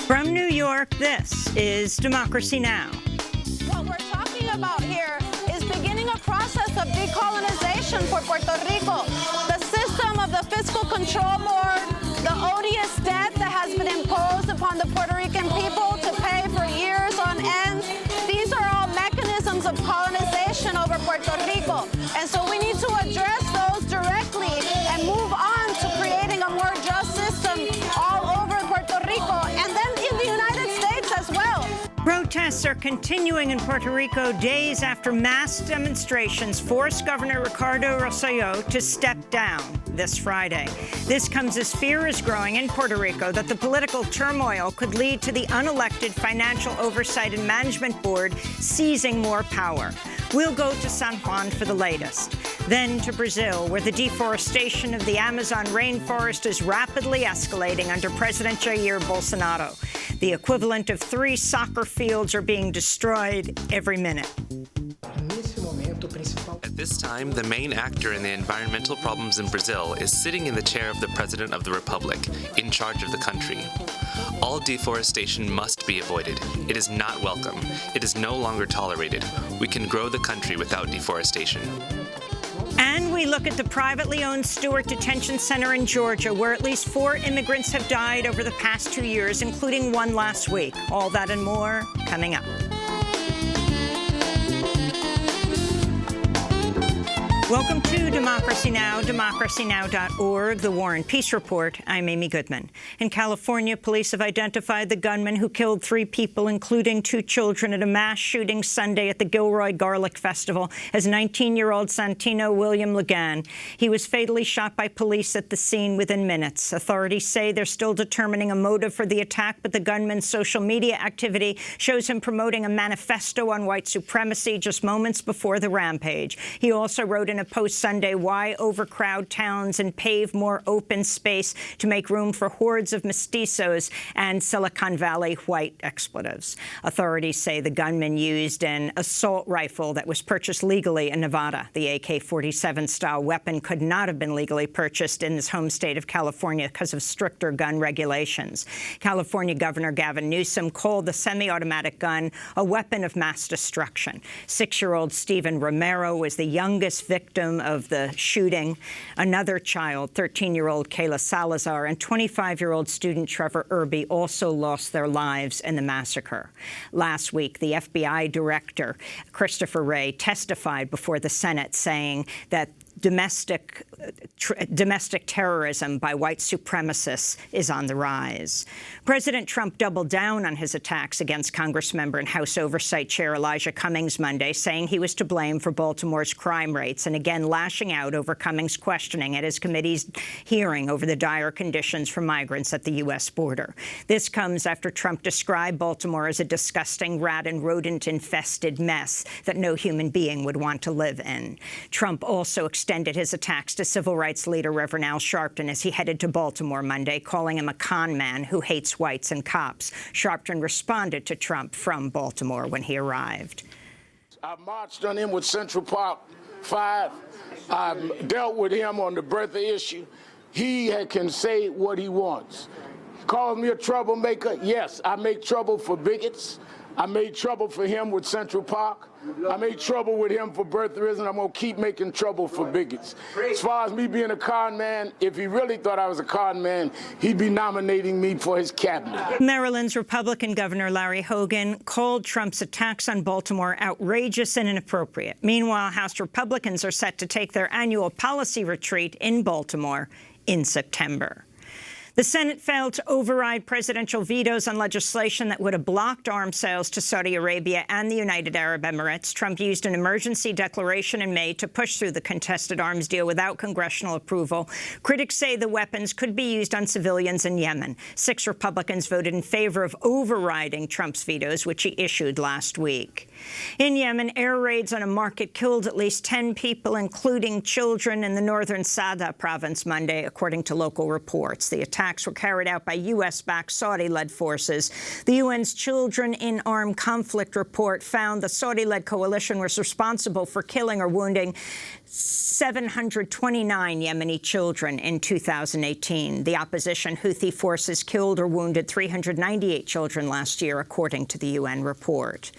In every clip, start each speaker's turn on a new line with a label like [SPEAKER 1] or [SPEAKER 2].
[SPEAKER 1] From New York, this is Democracy Now!
[SPEAKER 2] What we're talking about here is beginning a process of decolonization for Puerto Rico. The system of the Fiscal Control Board, the odious debt that has been imposed upon the Puerto Rican people to pay for years on end, these are all mechanisms of colonization over Puerto Rico. And so we need to address those directly and move on to creating a more just system all over Puerto Rico and then in the United States as well.
[SPEAKER 1] Protests are continuing in Puerto Rico days after mass demonstrations forced Governor Ricardo Rosselló to step down this Friday. This comes as fear is growing in Puerto Rico that the political turmoil could lead to the unelected Financial Oversight and Management Board seizing more power. We'll go to San Juan for the latest. Then to Brazil, where the deforestation of the Amazon rainforest is rapidly escalating under President Jair Bolsonaro. The equivalent of 3 soccer fields are being destroyed every minute.
[SPEAKER 3] At this time, the main actor in the environmental problems in Brazil is sitting in the chair of the President of the Republic, in charge of the country. All deforestation must be avoided. It is not welcome. It is no longer tolerated. We can grow the country without deforestation.
[SPEAKER 1] And we look at the privately owned Stewart Detention Center in Georgia, where at least 4 immigrants have died over the past 2 years, including one last week. All that and more coming up. Welcome to Democracy Now!, democracynow.org, The War and Peace Report. I'm Amy Goodman. In California, police have identified the gunman who killed 3 people, including 2 children, at a mass shooting Sunday at the Gilroy Garlic Festival as 19-year-old Santino William Legan. He was fatally shot by police at the scene within minutes. Authorities say they're still determining a motive for the attack, but the gunman's social media activity shows him promoting a manifesto on white supremacy just moments before the rampage. He also wrote in a post Sunday, "Why overcrowd towns and pave more open space to make room for hordes of mestizos and Silicon Valley white expletives." Authorities say the gunman used an assault rifle that was purchased legally in Nevada. The AK-47 style weapon could not have been legally purchased in his home state of California because of stricter gun regulations. California Governor Gavin Newsom called the semi-automatic gun a weapon of mass destruction. 6-year-old Stephen Romero was the youngest victim of the shooting. Another child, 13-year-old Kayla Salazar, and 25-year-old student Trevor Irby also lost their lives in the massacre. Last week, the FBI director, Christopher Wray, testified before the Senate saying that domestic terrorism by white supremacists is on the rise. President Trump doubled down on his attacks against Congressmember and House Oversight Chair Elijah Cummings Monday, saying he was to blame for Baltimore's crime rates, and again lashing out over Cummings' questioning at his committee's hearing over the dire conditions for migrants at the U.S. border. This comes after Trump described Baltimore as a disgusting rat and rodent-infested mess that no human being would want to live in. Trump also extended his attacks to civil rights leader Reverend Al Sharpton as he headed to Baltimore Monday, calling him a con man who hates whites and cops. Sharpton responded to Trump from Baltimore when he arrived.
[SPEAKER 4] I marched on him with Central Park 5. I dealt with him on the birther issue. He can say what he wants. Calls me a troublemaker. Yes, I make trouble for bigots. I made trouble for him with Central Park. I made trouble with him for birtherism. I'm going to keep making trouble for bigots. As far as me being a con man, if he really thought I was a con man, he'd be nominating me for his cabinet.
[SPEAKER 1] Maryland's Republican Governor Larry Hogan called Trump's attacks on Baltimore outrageous and inappropriate. Meanwhile, House Republicans are set to take their annual policy retreat in Baltimore in September. The Senate failed to override presidential vetoes on legislation that would have blocked arms sales to Saudi Arabia and the United Arab Emirates. Trump used an emergency declaration in May to push through the contested arms deal without congressional approval. Critics say the weapons could be used on civilians in Yemen. 6 Republicans voted in favor of overriding Trump's vetoes, which he issued last week. In Yemen, air raids on a market killed at least 10 people, including children, in the northern Sada province Monday, according to local reports. The attacks were carried out by U.S.-backed Saudi-led forces. The UN's Children in Armed Conflict report found the Saudi-led coalition was responsible for killing or wounding 729 Yemeni children in 2018. The opposition Houthi forces killed or wounded 398 children last year, according to the UN report.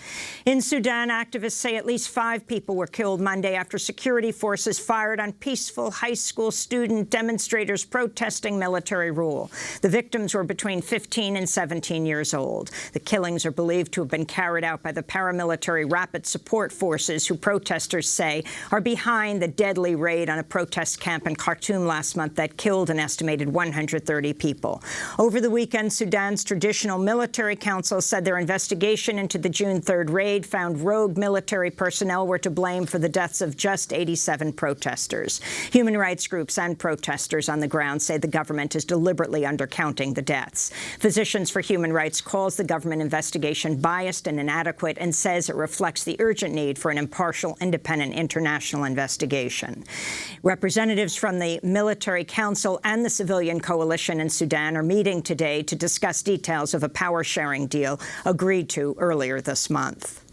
[SPEAKER 1] In Sudan, activists say at least 5 people were killed Monday after security forces fired on peaceful high school student demonstrators protesting military rule. The victims were between 15 and 17 years old. The killings are believed to have been carried out by the paramilitary Rapid Support Forces, who protesters say are behind the deadly raid on a protest camp in Khartoum last month that killed an estimated 130 people. Over the weekend, Sudan's Traditional Military Council said their investigation into the June 3rd raid found rogue military personnel were to blame for the deaths of just 87 protesters. Human rights groups and protesters on the ground say the government is deliberately undercounting the deaths. Physicians for Human Rights calls the government investigation biased and inadequate and says it reflects the urgent need for an impartial, independent international investigation. Representatives from the Military Council and the civilian coalition in Sudan are meeting today to discuss details of a power-sharing deal agreed to earlier this month.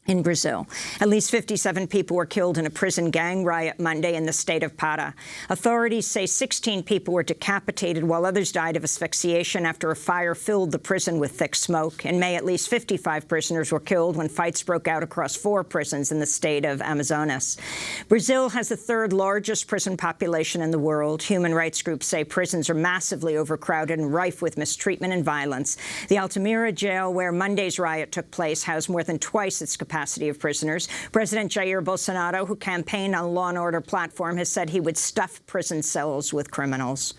[SPEAKER 1] In Brazil, at least 57 people were killed in a prison gang riot Monday in the state of Pará. Authorities say 16 people were decapitated while others died of asphyxiation after a fire filled the prison with thick smoke. In May, at least 55 prisoners were killed when fights broke out across 4 prisons in the state of Amazonas. Brazil has the 3rd largest prison population in the world. Human rights groups say prisons are massively overcrowded and rife with mistreatment and violence. The Altamira jail, where Monday's riot took place, housed more than twice its capacity of prisoners. President Jair Bolsonaro, who campaigned on a law and order platform, has said he would stuff prison cells with criminals.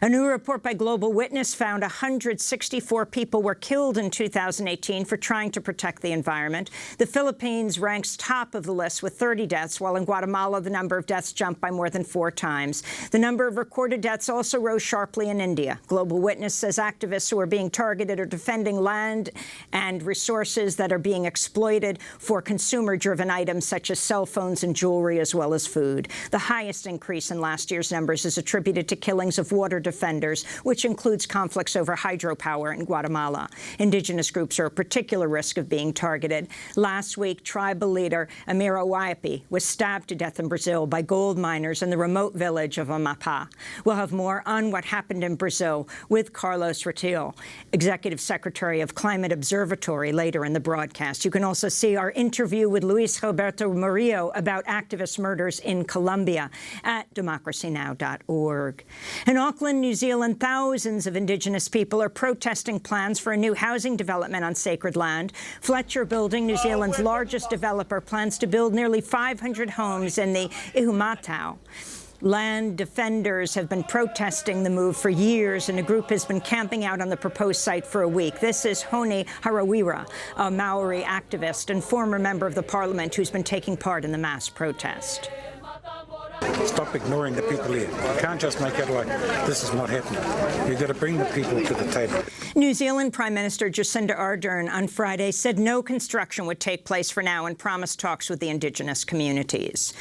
[SPEAKER 1] A new report by Global Witness found 164 people were killed in 2018 for trying to protect the environment. The Philippines ranks top of the list with 30 deaths, while in Guatemala the number of deaths jumped by more than 4 times. The number of recorded deaths also rose sharply in India. Global Witness says activists who are being targeted are defending land and resources that are being exploited for consumer-driven items such as cell phones and jewelry, as well as food. The highest increase in last year's numbers is attributed to killings of water defenders, which includes conflicts over hydropower in Guatemala. Indigenous groups are a particular risk of being targeted. Last week, tribal leader Amira Waipi was stabbed to death in Brazil by gold miners in the remote village of Amapá. We'll have more on what happened in Brazil with Carlos Ratil, Executive Secretary of Climate Observatory, later in the broadcast. You can also see our interview with Luis Roberto Murillo about activist murders in Colombia at DemocracyNow.org. In Auckland, New Zealand, thousands of Indigenous people are protesting plans for a new housing development on sacred land. Fletcher Building, New Zealand's largest developer, plans to build nearly 500 homes in the Ihumatao. Land defenders have been protesting the move for years, and a group has been camping out on the proposed site for a week. This is Honi Harawira, a Maori activist and former member of the parliament who's been taking part in the mass protest.
[SPEAKER 5] Stop ignoring the people here. You can't just make it like this is not happening. You've got to bring the people to the table.
[SPEAKER 1] New Zealand Prime Minister Jacinda Ardern on Friday said no construction would take place for now and promised talks with the Indigenous communities.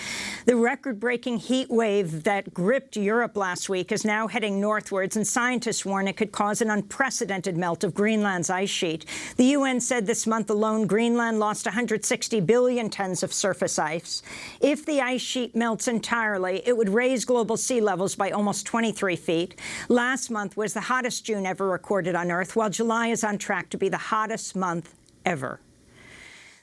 [SPEAKER 1] The record-breaking heat wave that gripped Europe last week is now heading northwards, and scientists warn it could cause an unprecedented melt of Greenland's ice sheet. The UN said this month alone Greenland lost 160 billion tons of surface ice. If the ice sheet melts entirely, it would raise global sea levels by almost 23 feet. Last month was the hottest June ever recorded on Earth, while July is on track to be the hottest month ever.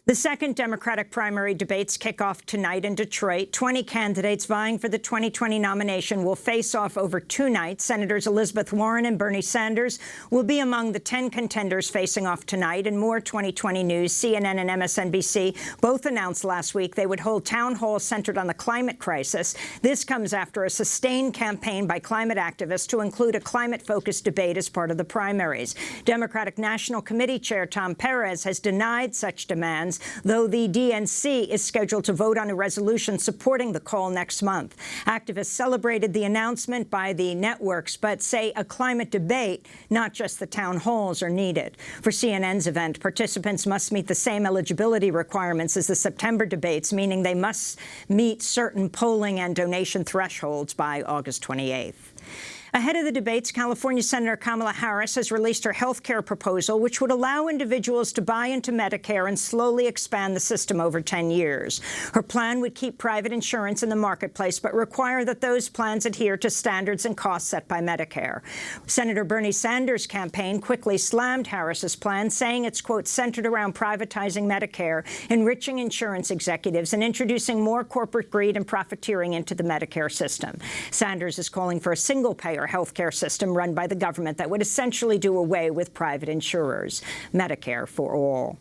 [SPEAKER 1] The second Democratic primary debates kick off tonight in Detroit. 20 candidates vying for the 2020 nomination will face off over 2 nights. Senators Elizabeth Warren and Bernie Sanders will be among the 10 contenders facing off tonight. And more 2020 news, CNN and MSNBC both announced last week they would hold town halls centered on the climate crisis. This comes after a sustained campaign by climate activists to include a climate-focused debate as part of the primaries. Democratic National Committee Chair Tom Perez has denied such demands, though the DNC is scheduled to vote on a resolution supporting the call next month. Activists celebrated the announcement by the networks, but say a climate debate, not just the town halls, are needed. For CNN's event, participants must meet the same eligibility requirements as the September debates, meaning they must meet certain polling and donation thresholds by August 28th. Ahead of the debates, California Senator Kamala Harris has released her health care proposal, which would allow individuals to buy into Medicare and slowly expand the system over 10 years. Her plan would keep private insurance in the marketplace, but require that those plans adhere to standards and costs set by Medicare. Senator Bernie Sanders' campaign quickly slammed Harris's plan, saying it's, quote, centered around privatizing Medicare, enriching insurance executives, and introducing more corporate greed and profiteering into the Medicare system. Sanders is calling for a single-payer health care system run by the government that would essentially do away with private insurers. Medicare for all.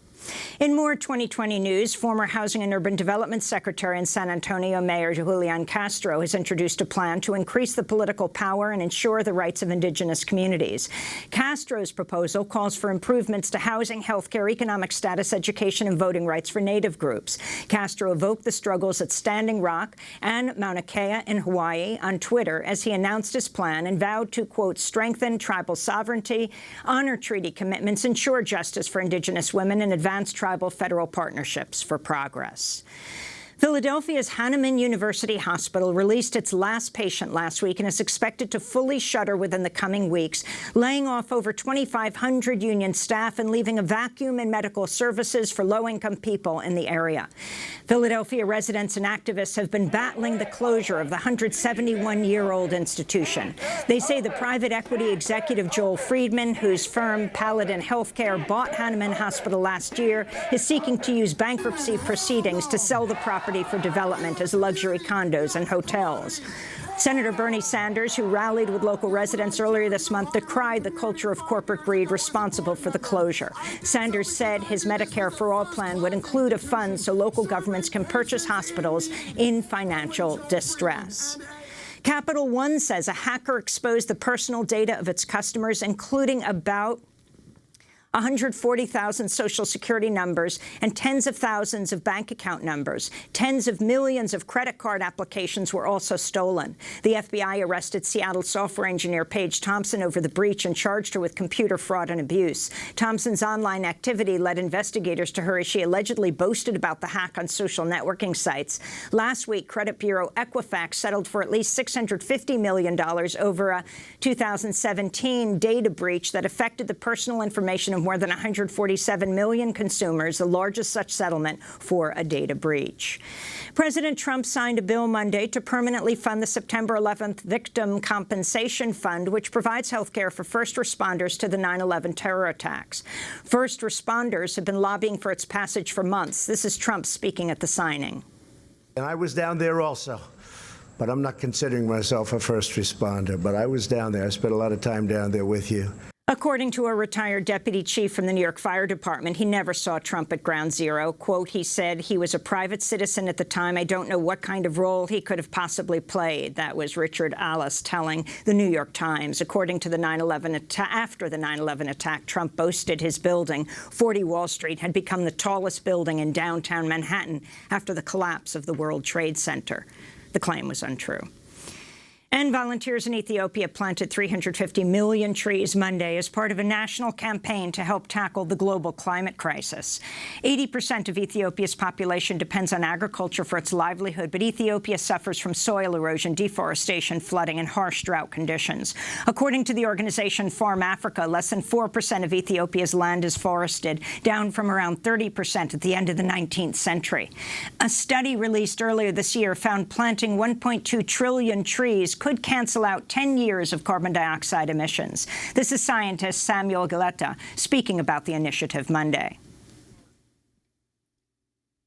[SPEAKER 1] In more 2020 news, former Housing and Urban Development Secretary and San Antonio Mayor Julian Castro has introduced a plan to increase the political power and ensure the rights of indigenous communities. Castro's proposal calls for improvements to housing, health care, economic status, education, and voting rights for Native groups. Castro evoked the struggles at Standing Rock and Mauna Kea in Hawaii on Twitter as he announced his plan and vowed to, quote, strengthen tribal sovereignty, honor treaty commitments, ensure justice for indigenous women, and advance tribal federal partnerships for progress. Philadelphia's Hahnemann University Hospital released its last patient last week and is expected to fully shutter within the coming weeks, laying off over 2,500 union staff and leaving a vacuum in medical services for low-income people in the area. Philadelphia residents and activists have been battling the closure of the 171-year-old institution. They say the private equity executive Joel Friedman, whose firm Paladin Healthcare bought Hahnemann Hospital last year, is seeking to use bankruptcy proceedings to sell the property for development as luxury condos and hotels. Senator Bernie Sanders, who rallied with local residents earlier this month, decried the culture of corporate greed responsible for the closure. Sanders said his Medicare for All plan would include a fund so local governments can purchase hospitals in financial distress. Capital One says a hacker exposed the personal data of its customers, including about 140,000 Social Security numbers and tens of thousands of bank account numbers. Tens of millions of credit card applications were also stolen. The FBI arrested Seattle software engineer Paige Thompson over the breach and charged her with computer fraud and abuse. Thompson's online activity led investigators to her as she allegedly boasted about the hack on social networking sites. Last week, credit bureau Equifax settled for at least $650 million over a 2017 data breach that affected the personal information of more than 147 million consumers, the largest such settlement for a data breach. President Trump signed a bill Monday to permanently fund the September 11th Victim Compensation Fund, which provides health care for first responders to the 9/11 terror attacks. First responders have been lobbying for its passage for months. This is Trump speaking at the signing.
[SPEAKER 6] And I was down there also, but I'm not considering myself a first responder, but I was down there. I spent a lot of time down there with you.
[SPEAKER 1] According to a retired deputy chief from the New York Fire Department, he never saw Trump at Ground Zero. Quote, he said he was a private citizen at the time. I don't know what kind of role he could have possibly played. That was Richard Alice telling the New York Times. According to the 9/11 after the 9/11 attack, Trump boasted his building, 40 Wall Street, had become the tallest building in downtown Manhattan after the collapse of the World Trade Center. The claim was untrue. And volunteers in Ethiopia planted 350 million trees Monday as part of a national campaign to help tackle the global climate crisis. 80% of Ethiopia's population depends on agriculture for its livelihood, but Ethiopia suffers from soil erosion, deforestation, flooding, and harsh drought conditions. According to the organization Farm Africa, less than 4% of Ethiopia's land is forested, down from around 30% at the end of the 19th century. A study released earlier this year found planting 1.2 trillion trees could cancel out 10 years of carbon dioxide emissions. This is scientist Samuel Galletta speaking about the initiative Monday.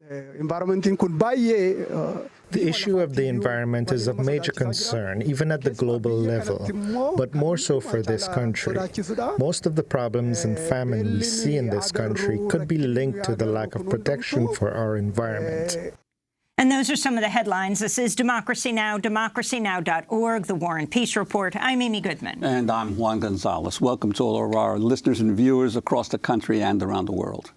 [SPEAKER 7] The issue of the environment is of major concern, even at the global level, but more so for this country. Most of the problems and famine we see in this country could be linked to the lack of protection for our environment.
[SPEAKER 1] And those are some of the headlines. This is Democracy Now!, DemocracyNow.org, The War and Peace Report. I'm Amy Goodman.
[SPEAKER 8] And I'm Juan Gonzalez. Welcome to all of our listeners and viewers across the country and around the world.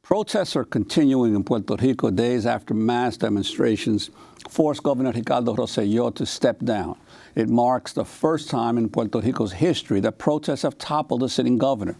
[SPEAKER 8] Protests are continuing in Puerto Rico days after mass demonstrations forced Governor Ricardo Rosselló to step down. It marks the first time in Puerto Rico's history that protests have toppled a sitting governor.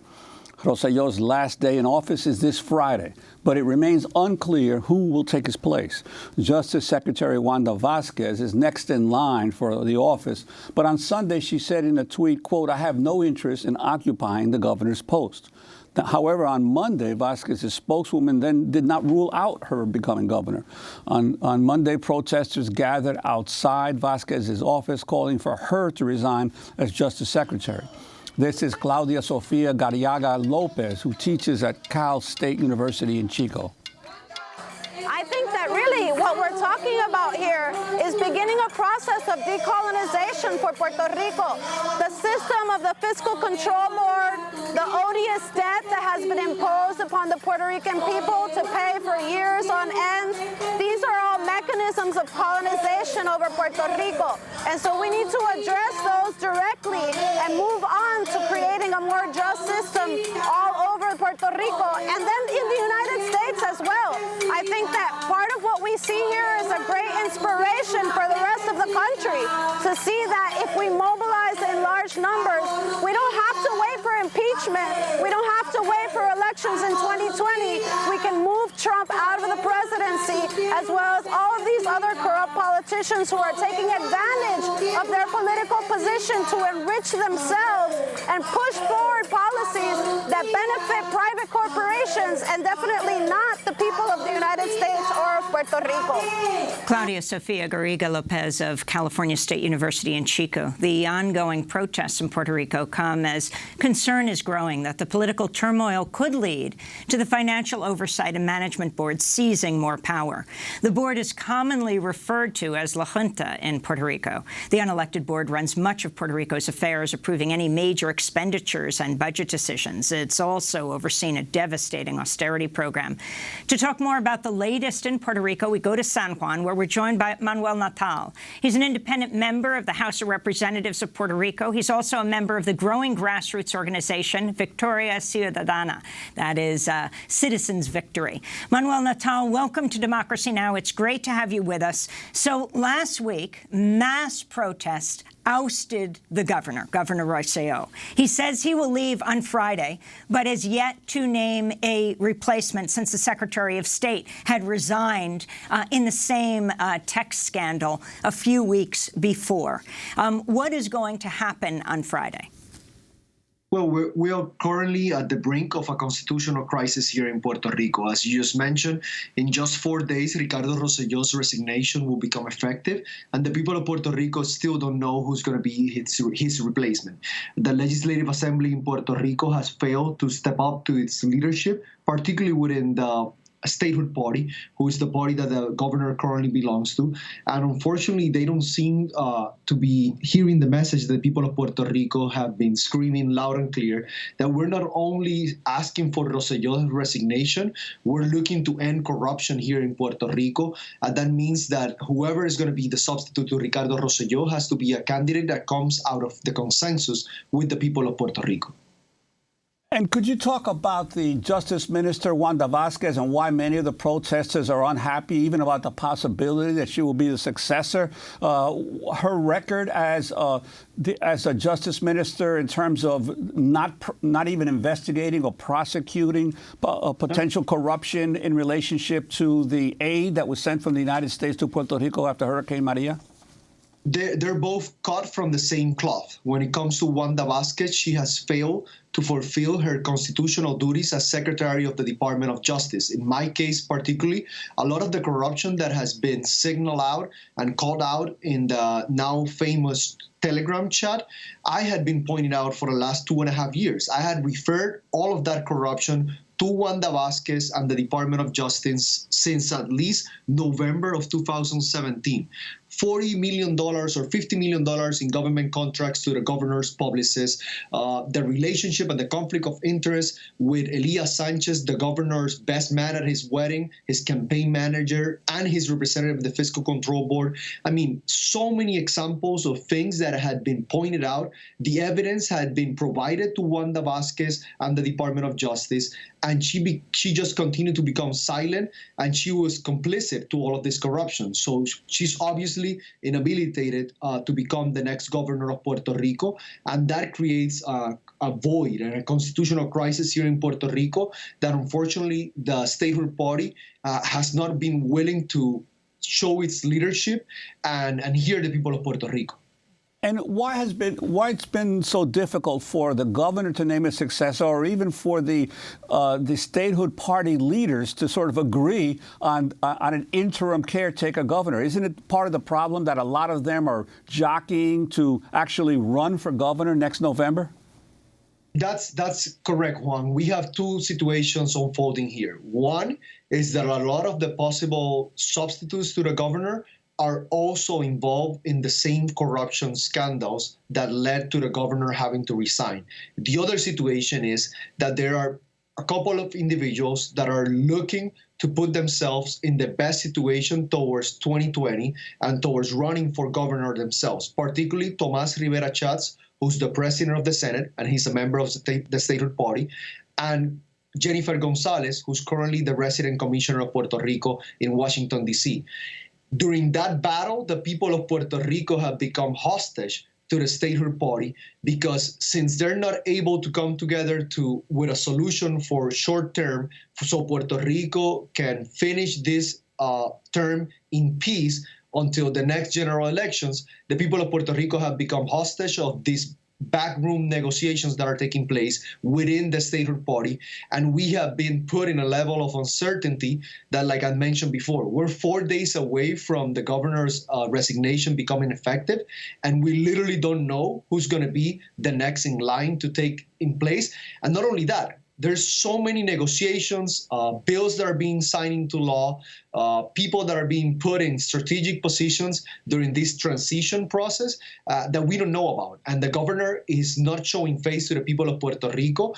[SPEAKER 8] Rosselló's last day in office is this Friday, but it remains unclear who will take his place. Justice Secretary Wanda Vázquez is next in line for the office, but on Sunday she said in a tweet, quote, "I have no interest in occupying the governor's post." However, on Monday, Vázquez's spokeswoman then did not rule out her becoming governor. On Monday, protesters gathered outside Vázquez's office calling for her to resign as Justice Secretary. This is Claudia Sofia Garriaga Lopez, who teaches at Cal State University in Chico.
[SPEAKER 2] I think that really what we're talking about here is beginning a process of decolonization for Puerto Rico. The system of the Fiscal Control Board, the odious debt that has been imposed upon the Puerto Rican people to pay for years on end, these are all mechanisms of colonization over Puerto Rico. And so we need to address those directly and move on to creating a more just system all over Puerto Rico and then in the United States as well. I think that part of what we see here is a great inspiration for the rest of the country to see that if we mobilize in large numbers, we don't have to wait for impeachment. We don't have to wait for elections in 2020. We can move Trump out of the presidency, as well as all of these other corrupt politicians who are taking advantage of their political position to enrich themselves and push forward policies that benefit private corporations and definitely not the people of the United States or of Puerto Rico.
[SPEAKER 1] Claudia Sofia Garriga Lopez of California State University in Chico. The ongoing protests in Puerto Rico come as concern is growing that the political turmoil could lead to the Financial Oversight and Management Board seizing more power. The board is commonly referred to as La Junta in Puerto Rico. The unelected board runs much of Puerto Rico's affairs, approving any major expenditures and budget decisions. It's also overseen a devastating austerity program. To talk more about the latest in Puerto Rico, we go to San Juan, where we're joined by Manuel Natal. He's an independent member of the House of Representatives of Puerto Rico. He's also a member of the growing grassroots organization, Victoria Ciudadana. That is Citizens Victory. Manuel Natal, welcome to Democracy Now! It's great to have you with us. So last week, mass protests ousted the governor, Governor Rosselló. He says he will leave on Friday, but has yet to name a replacement since the Secretary of State had resigned in the same text scandal a few weeks before. What is going to happen on Friday?
[SPEAKER 9] Well, we are currently at the brink of a constitutional crisis here in Puerto Rico. As you just mentioned, in just 4 days, Ricardo Rosselló's resignation will become effective, and the people of Puerto Rico still don't know who's going to be his replacement. The Legislative Assembly in Puerto Rico has failed to step up to its leadership, particularly within the statehood party, who is the party that the governor currently belongs to. And unfortunately, they don't seem to be hearing the message that people of Puerto Rico have been screaming loud and clear, that we're not only asking for Rosselló's resignation, we're looking to end corruption here in Puerto Rico. And that means that whoever is going to be the substitute to Ricardo Rosselló has to be a candidate that comes out of the consensus with the people of Puerto Rico.
[SPEAKER 8] And could you talk about the Justice Minister, Wanda Vázquez, and why many of the protesters are unhappy, even about the possibility that she will be the successor? Her record as a Justice Minister in terms of not even investigating or prosecuting potential corruption in relationship to the aid that was sent from the United States to Puerto Rico after Hurricane Maria?
[SPEAKER 9] They're both cut from the same cloth. When it comes to Wanda Vázquez, she has failed to fulfill her constitutional duties as Secretary of the Department of Justice. In my case particularly, a lot of the corruption that has been signaled out and called out in the now famous Telegram chat, I had been pointing out for the last 2.5 years. I had referred all of that corruption to Wanda Vázquez and the Department of Justice since at least November of 2017. $40 million or $50 million in government contracts to the governor's publicists, the relationship and the conflict of interest with Elias Sanchez, the governor's best man at his wedding, his campaign manager, and his representative of the Fiscal Control Board. I mean, so many examples of things that had been pointed out. The evidence had been provided to Wanda Vázquez and the Department of Justice, and she just continued to become silent, and she was complicit to all of this corruption. So she's obviously fully inhabilitated to become the next governor of Puerto Rico. And that creates a void and a constitutional crisis here in Puerto Rico that unfortunately the statehood party has not been willing to show its leadership and hear the people of Puerto Rico.
[SPEAKER 8] And why it's been so difficult for the governor to name a successor, or even for the statehood party leaders to sort of agree on an interim caretaker governor? Isn't it part of the problem that a lot of them are jockeying to actually run for governor next November?
[SPEAKER 9] That's correct, Juan. We have two situations unfolding here. One is that a lot of the possible substitutes to the governor are also involved in the same corruption scandals that led to the governor having to resign. The other situation is that there are a couple of individuals that are looking to put themselves in the best situation towards 2020 and towards running for governor themselves, particularly Tomás Rivera Chats, who's the president of the Senate, and he's a member of the statehood party, and Jennifer Gonzalez, who's currently the resident commissioner of Puerto Rico in Washington, D.C. During that battle, the people of Puerto Rico have become hostage to the statehood party because since they're not able to come together with a solution for short term, so Puerto Rico can finish this term in peace until the next general elections, the people of Puerto Rico have become hostage of these backroom negotiations that are taking place within the statehood party. And we have been put in a level of uncertainty that, like I mentioned before, we're 4 days away from the governor's resignation becoming effective. And we literally don't know who's going to be the next in line to take in place. And not only that, there's so many negotiations, bills that are being signed into law, people that are being put in strategic positions during this transition process that we don't know about. And the governor is not showing face to the people of Puerto Rico.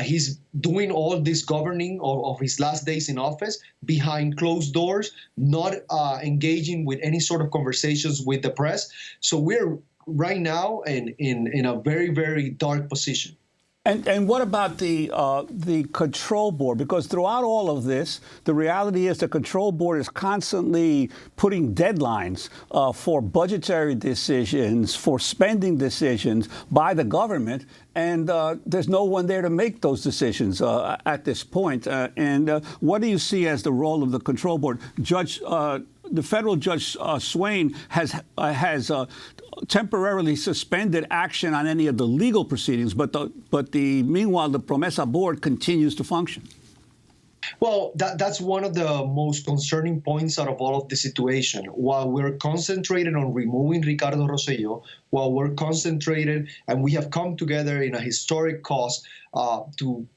[SPEAKER 9] He's doing all this governing of his last days in office behind closed doors, not engaging with any sort of conversations with the press. So we're right now in a very, very dark position.
[SPEAKER 8] And what about the control board? Because throughout all of this, the reality is the control board is constantly putting deadlines for budgetary decisions, for spending decisions by the government, and there's no one there to make those decisions at this point. What do you see as the role of the control board? The federal Judge Swain has temporarily suspended action on any of the legal proceedings, but meanwhile the Promesa board continues to function.
[SPEAKER 9] Well, that's one of the most concerning points out of all of the situation. While we're concentrated on removing Ricardo Rosselló, while we're concentrated and we have come together in a historic cause to,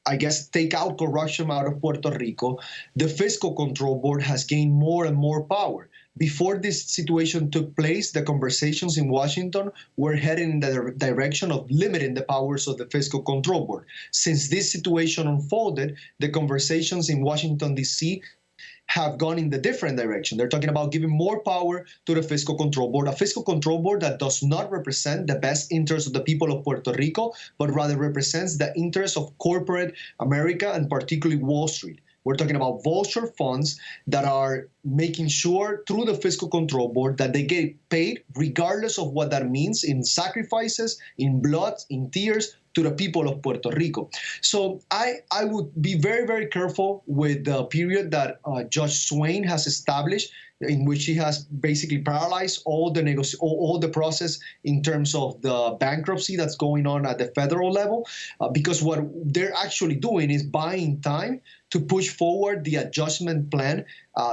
[SPEAKER 9] I guess, take out corruption out of Puerto Rico, the Fiscal Control Board has gained more and more power. Before this situation took place, the conversations in Washington were heading in the direction of limiting the powers of the Fiscal Control Board. Since this situation unfolded, the conversations in Washington, D.C. have gone in the different direction. They're talking about giving more power to the Fiscal Control Board, a Fiscal Control Board that does not represent the best interests of the people of Puerto Rico, but rather represents the interests of corporate America and particularly Wall Street. We're talking about vulture funds that are making sure through the Fiscal Control Board that they get paid regardless of what that means in sacrifices, in blood, in tears, to the people of Puerto Rico. So I would be very, very careful with the period that Judge Swain has established, in which he has basically paralyzed all the process in terms of the bankruptcy that's going on at the federal level, because what they're actually doing is buying time to push forward the adjustment plan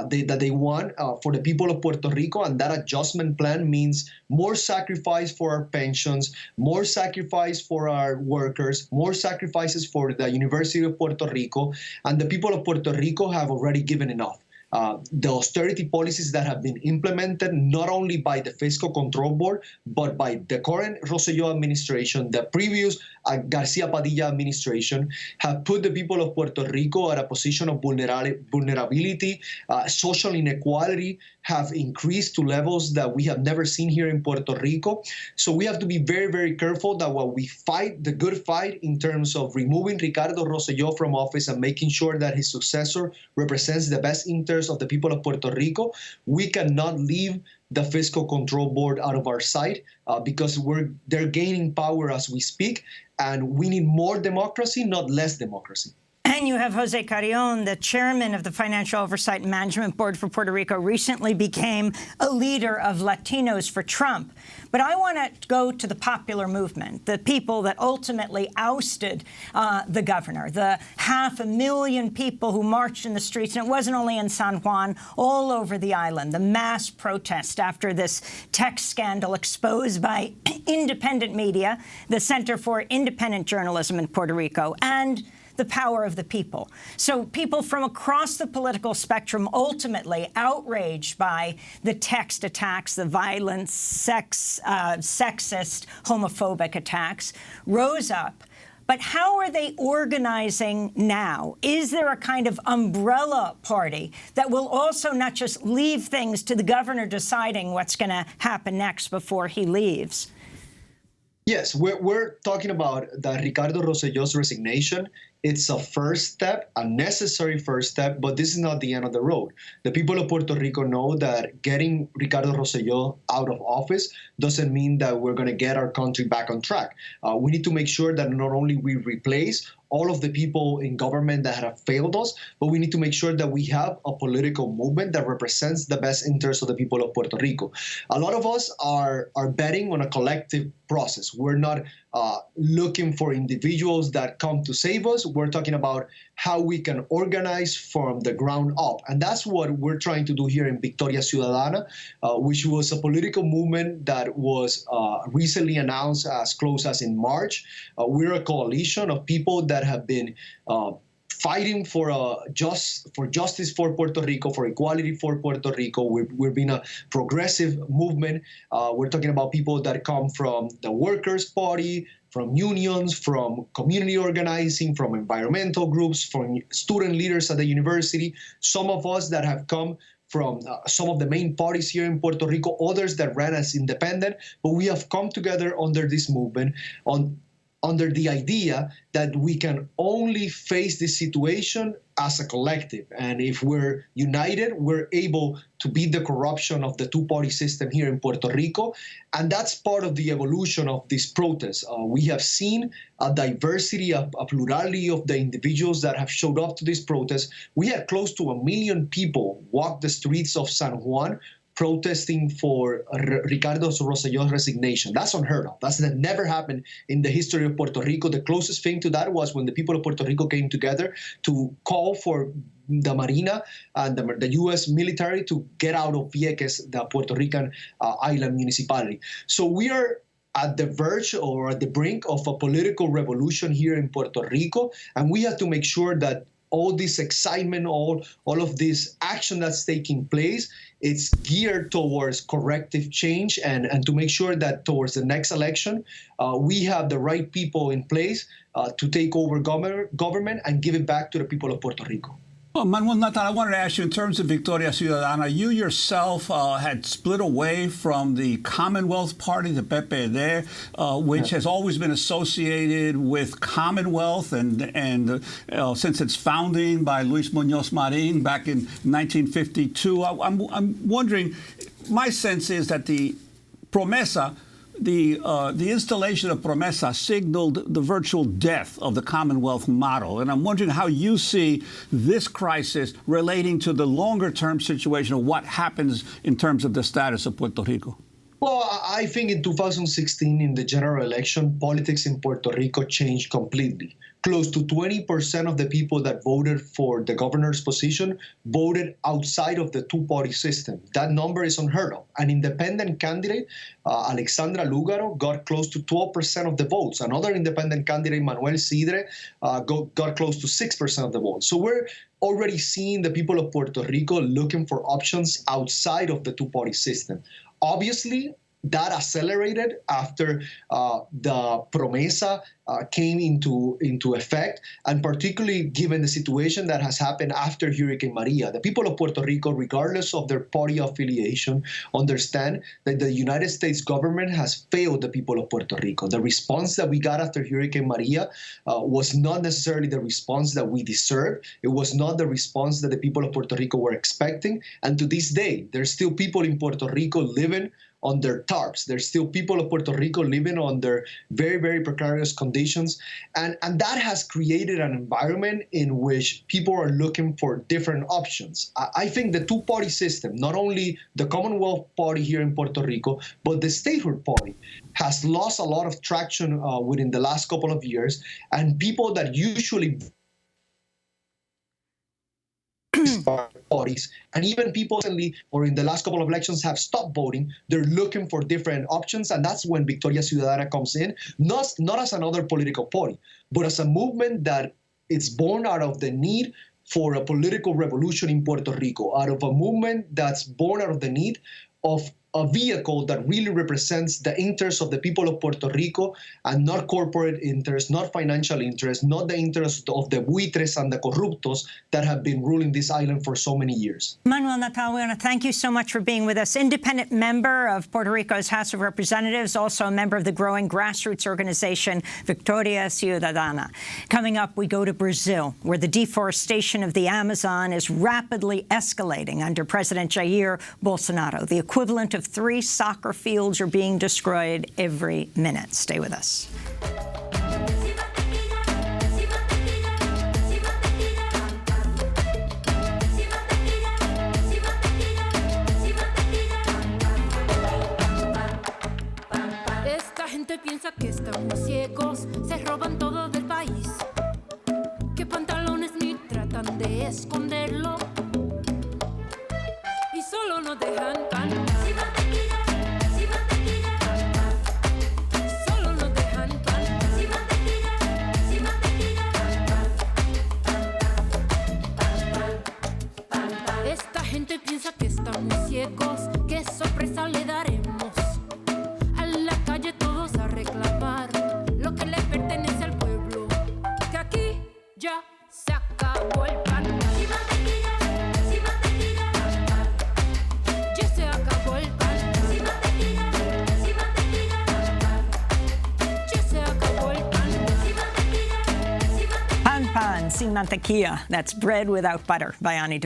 [SPEAKER 9] that they want for the people of Puerto Rico. And that adjustment plan means more sacrifice for our pensions, more sacrifice for our workers, more sacrifices for the University of Puerto Rico. And the people of Puerto Rico have already given enough. The austerity policies that have been implemented not only by the Fiscal Control Board, but by the current Rosselló administration, the previous Garcia Padilla administration, have put the people of Puerto Rico at a position of vulnerability. Social inequality have increased to levels that we have never seen here in Puerto Rico. So we have to be very, very careful that while we fight the good fight in terms of removing Ricardo Rosselló from office and making sure that his successor represents the best interests of the people of Puerto Rico, we cannot leave the Fiscal Control Board out of our sight because they're gaining power as we speak, and we need more democracy, not less democracy.
[SPEAKER 1] And you have Jose Carrion, the chairman of the Financial Oversight and Management Board for Puerto Rico, recently became a leader of Latinos for Trump. But I want to go to the popular movement, the people that ultimately ousted the governor, the 500,000 people who marched in the streets. And it wasn't only in San Juan, all over the island, the mass protest after this tech scandal exposed by independent media, the Center for Independent Journalism in Puerto Rico, and the power of the people. So people from across the political spectrum ultimately outraged by the text attacks, the violent, sexist, homophobic attacks, rose up. But how are they organizing now? Is there a kind of umbrella party that will also not just leave things to the governor deciding what's going to happen next before he leaves?
[SPEAKER 9] Yes, we're talking about the Ricardo Rosselló's resignation. It's a first step, a necessary first step, but this is not the end of the road. The people of Puerto Rico know that getting Ricardo Rosselló out of office doesn't mean that we're going to get our country back on track. We need to make sure that not only we replace all of the people in government that have failed us, but we need to make sure that we have a political movement that represents the best interests of the people of Puerto Rico. A lot of us are betting on a collective process. We're not looking for individuals that come to save us. We're talking about how we can organize from the ground up. And that's what we're trying to do here in Victoria Ciudadana, which was a political movement that was recently announced as close as in March. We're a coalition of people that have been fighting for justice for Puerto Rico, for equality for Puerto Rico. We've been a progressive movement. We're talking about people that come from the Workers' Party, from unions, from community organizing, from environmental groups, from student leaders at the university. Some of us that have come from some of the main parties here in Puerto Rico, others that ran as independent, but we have come together under this movement under the idea that we can only face this situation as a collective. And if we're united, we're able to beat the corruption of the two-party system here in Puerto Rico. And that's part of the evolution of this protest. We have seen a diversity, a plurality of the individuals that have showed up to this protest. We had close to 1 million people walk the streets of San Juan protesting for Ricardo Rosselló's resignation. That's unheard of. That's never happened in the history of Puerto Rico. The closest thing to that was when the people of Puerto Rico came together to call for the Marina and the U.S. military to get out of Vieques, the Puerto Rican island municipality. So we are at the verge or at the brink of a political revolution here in Puerto Rico, and we have to make sure that all this excitement, all of this action that's taking place, it's geared towards corrective change and to make sure that towards the next election, we have the right people in place to take over government and give it back to the people of Puerto Rico.
[SPEAKER 8] Well, Manuel Natal, I wanted to ask you, in terms of Victoria Ciudadana, you yourself had split away from the Commonwealth Party, the PPD, which has always been associated with Commonwealth and since its founding by Luis Muñoz Marín back in 1952. I'm wondering, my sense is that the Promesa, the installation of Promesa signaled the virtual death of the Commonwealth model. And I'm wondering how you see this crisis relating to the longer-term situation of what happens in terms of the status of Puerto Rico.
[SPEAKER 9] Well, I think in 2016, in the general election, politics in Puerto Rico changed completely. Close to 20% of the people that voted for the governor's position voted outside of the two-party system. That number is unheard of. An independent candidate, Alexandra Lugaro, got close to 12% of the votes. Another independent candidate, Manuel Sidre, got close to 6% of the votes. So we're already seeing the people of Puerto Rico looking for options outside of the two-party system. Obviously, that accelerated after the Promesa came into effect, and particularly given the situation that has happened after Hurricane Maria. The people of Puerto Rico, regardless of their party affiliation, understand that the United States government has failed the people of Puerto Rico. The response that we got after Hurricane Maria was not necessarily the response that we deserved. It was not the response that the people of Puerto Rico were expecting. And to this day, there's still people in Puerto Rico living on their tarps. There's still people of Puerto Rico living under very, very precarious conditions. And that has created an environment in which people are looking for different options. I think the two-party system, not only the Commonwealth Party here in Puerto Rico, but the statehood party, has lost a lot of traction within the last couple of years. And people that usually parties, and even people recently or in the last couple of elections have stopped voting, they're looking for different options, and that's when Victoria Ciudadana comes in, not as another political party, but as a movement that it's born out of the need for a political revolution in Puerto Rico, out of a movement that's born out of the need of a vehicle that really represents the interests of the people of Puerto Rico and not corporate interests, not financial interests, not the interests of the buitres and the corruptos that have been ruling this island for so many years.
[SPEAKER 1] Manuel Natal, we want to thank you so much for being with us. Independent member of Puerto Rico's House of Representatives, also a member of the growing grassroots organization Victoria Ciudadana. Coming up, we go to Brazil, where the deforestation of the Amazon is rapidly escalating under President Jair Bolsonaro. The equivalent of 3 soccer fields are being destroyed every minute. Stay with us.
[SPEAKER 10] Esta gente piensa que estamos ciegos, se roban todo del país. Que pantalones ni tratan de esconderlo y solo nos dejan cantar. Esta gente piensa que estamos ciegos, qué sorpresa le daremos. A la calle todos a reclamar lo que le pertenece al pueblo, que aquí ya se acabó el pan. Ya se acabó el pan. Ya se acabó el pan.
[SPEAKER 1] Pan pan sin mantequilla. That's bread without butter by Ani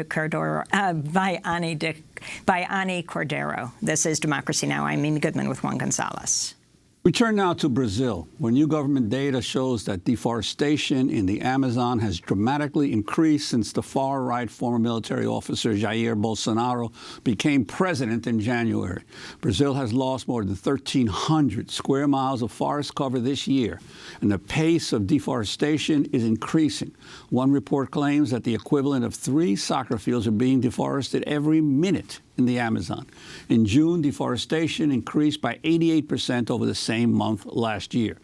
[SPEAKER 1] Cordero. This is Democracy Now! I'm Amy Goodman with Juan Gonzalez.
[SPEAKER 8] We turn now to Brazil, where new government data shows that deforestation in the Amazon has dramatically increased since the far-right former military officer Jair Bolsonaro became president in January. Brazil has lost more than 1,300 square miles of forest cover this year, and the pace of deforestation is increasing. One report claims that the equivalent of 3 soccer fields are being deforested every minute in the Amazon. In June, deforestation increased by 88% over the same month last year.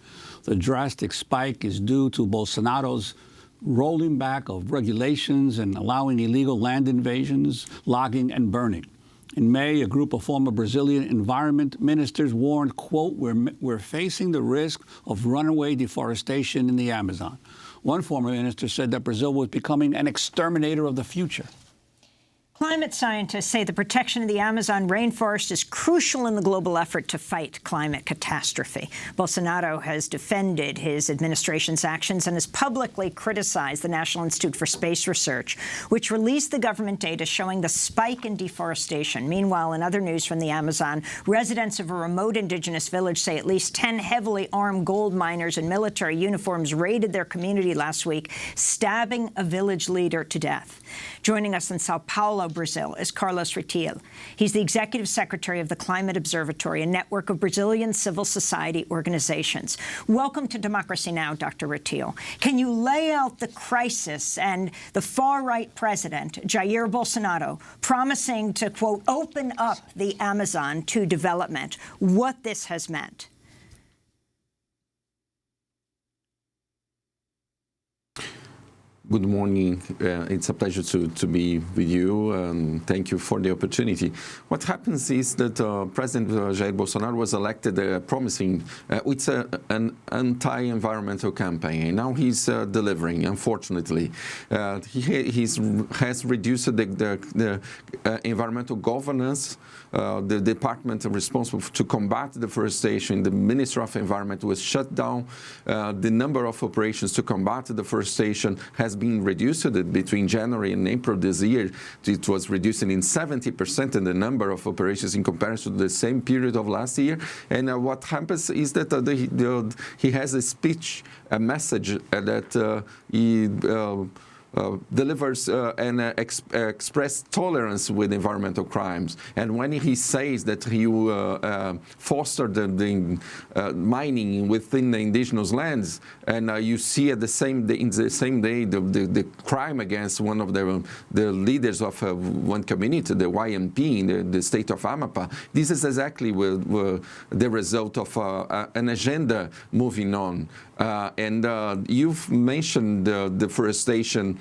[SPEAKER 8] The drastic spike is due to Bolsonaro's rolling back of regulations and allowing illegal land invasions, logging, and burning. In May, a group of former Brazilian environment ministers warned, quote, we're facing the risk of runaway deforestation in the Amazon. One former minister said that Brazil was becoming an exterminator of the future.
[SPEAKER 1] Climate scientists say the protection of the Amazon rainforest is crucial in the global effort to fight climate catastrophe. Bolsonaro has defended his administration's actions and has publicly criticized the National Institute for Space Research, which released the government data showing the spike in deforestation. Meanwhile, in other news from the Amazon, residents of a remote indigenous village say at least 10 heavily armed gold miners in military uniforms raided their community last week, stabbing a village leader to death. Joining us in Sao Paulo, Brazil, is Carlos Retiel. He's the executive secretary of the Climate Observatory, a network of Brazilian civil society organizations. Welcome to Democracy Now!, Dr. Retiel. Can you lay out the crisis and the far-right president, Jair Bolsonaro, promising to, quote, open up the Amazon to development, what this has meant?
[SPEAKER 11] Good morning. It's a pleasure to be with you. Thank you for the opportunity. What happens is that President Jair Bolsonaro was elected promising with an anti-environmental campaign. Now he's delivering, unfortunately. He has reduced the environmental governance. The department responsible to combat deforestation, the Ministry of Environment, was shut down. The number of operations to combat deforestation has been reduced between January and April this year. It was reducing in 70% in the number of operations in comparison to the same period of last year. And what happens is that he has a speech, a message that he delivers and express tolerance with environmental crimes. And when he says that he will foster the mining within the indigenous lands, and you see at the same day, in the same day, the crime against one of the leaders of one community, the YMP in the state of Amapá, this is exactly the result of an agenda moving on. And you've mentioned deforestation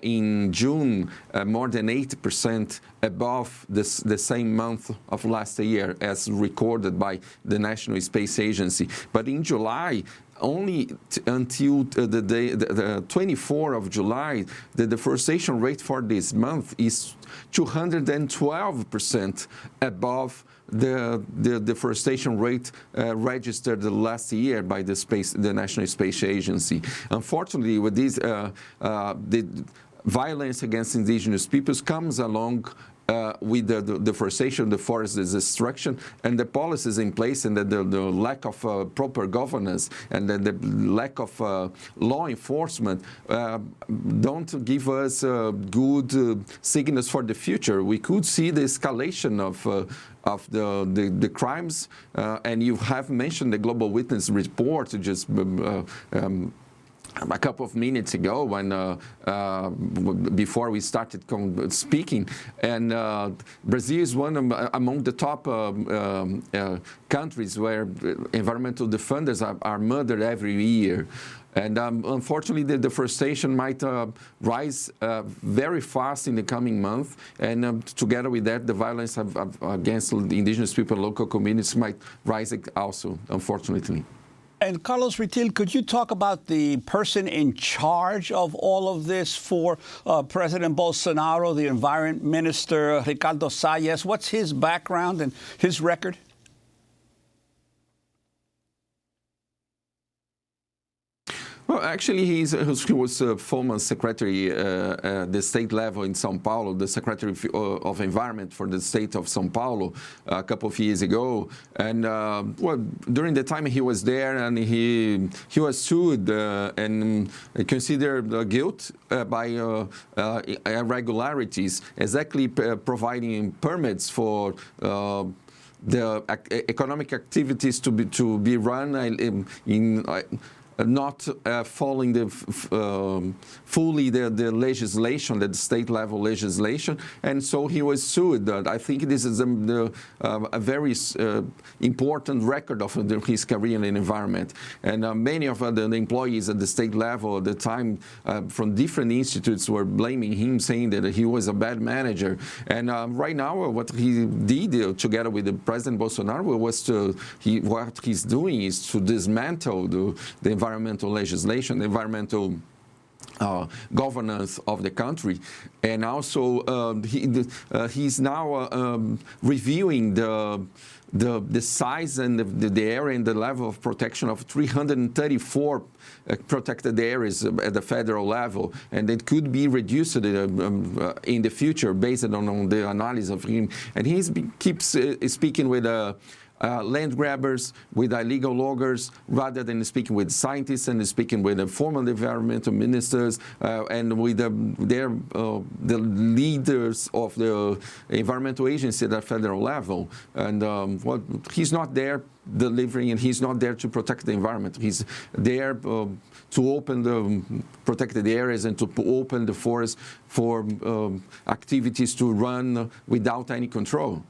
[SPEAKER 11] in June, more than 80% above the same month of last year, as recorded by the National Space Agency. But in July, only until the 24th of July, the deforestation rate for this month is 212% above the deforestation rate registered last year by the National Space Agency. Unfortunately, with this, the violence against indigenous peoples comes along with the deforestation, the forest destruction, and the policies in place, and the lack of proper governance, and the lack of law enforcement don't give us good signals for the future. We could see the escalation of the crimes, and you have mentioned the Global Witness report just a couple of minutes ago, when before we started speaking, and Brazil is one among the top countries where environmental defenders are murdered every year. And unfortunately, the deforestation might rise very fast in the coming month. And together with that, the violence against the indigenous people, local communities might rise also, unfortunately.
[SPEAKER 8] And Carlos Ritil, could you talk about the person in charge of all of this for President Bolsonaro, the Environment Minister, Ricardo Salles? What's his background and his record?
[SPEAKER 11] Well, actually, he was a former secretary at the state level in São Paulo, the Secretary of Environment for the state of São Paulo a couple of years ago. And well, during the time he was there, and he was sued and considered guilt by irregularities, exactly providing permits for the economic activities to be run in not following fully the legislation, the state level legislation, and so he was sued. I think this is a very important record of his career in the environment. And many of the employees at the state level at the time from different institutes were blaming him, saying that he was a bad manager. And right now, what he did together with the President Bolsonaro was what he's doing is to dismantle the environmental legislation, the environmental governance of the country, and also he's now reviewing the size and the area and the level of protection of 334 protected areas at the federal level, and it could be reduced in the future based on the analysis of him. And he keeps speaking with land grabbers, with illegal loggers, rather than speaking with scientists and speaking with the former environmental ministers and with the leaders of the environmental agency at the federal level. And well, he's not there delivering, and he's not there to protect the environment. He's there to open the protected areas and to open the forest for activities to run without any control.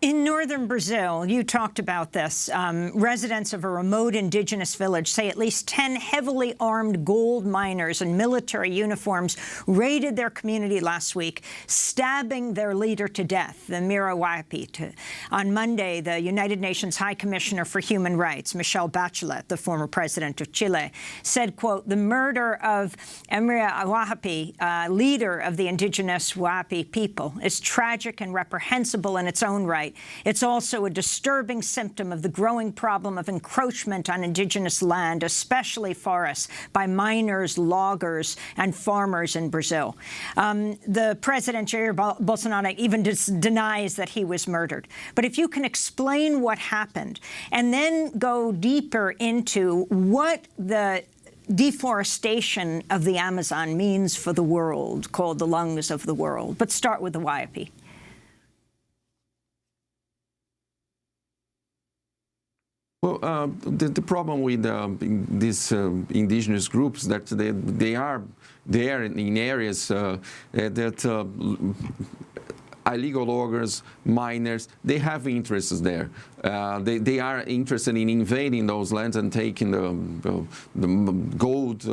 [SPEAKER 1] In northern Brazil, you talked about this, residents of a remote indigenous village say at least 10 heavily armed gold miners in military uniforms raided their community last week, stabbing their leader to death, the Mira Waipi. On Monday, the United Nations High Commissioner for Human Rights, Michelle Bachelet, the former president of Chile, said, quote, the murder of Mira Waipi, leader of the indigenous Waipi people, is tragic and reprehensible in its own right. It's also a disturbing symptom of the growing problem of encroachment on indigenous land, especially forests, by miners, loggers, and farmers in Brazil. The president, Jair Bolsonaro, even denies that he was murdered. But if you can explain what happened and then go deeper into what the deforestation of the Amazon means for the world, called the lungs of the world. But start with the Waipi.
[SPEAKER 11] Well, the problem with these indigenous groups that they are there in areas that illegal loggers, miners, they have interests there. They are interested in invading those lands and taking the gold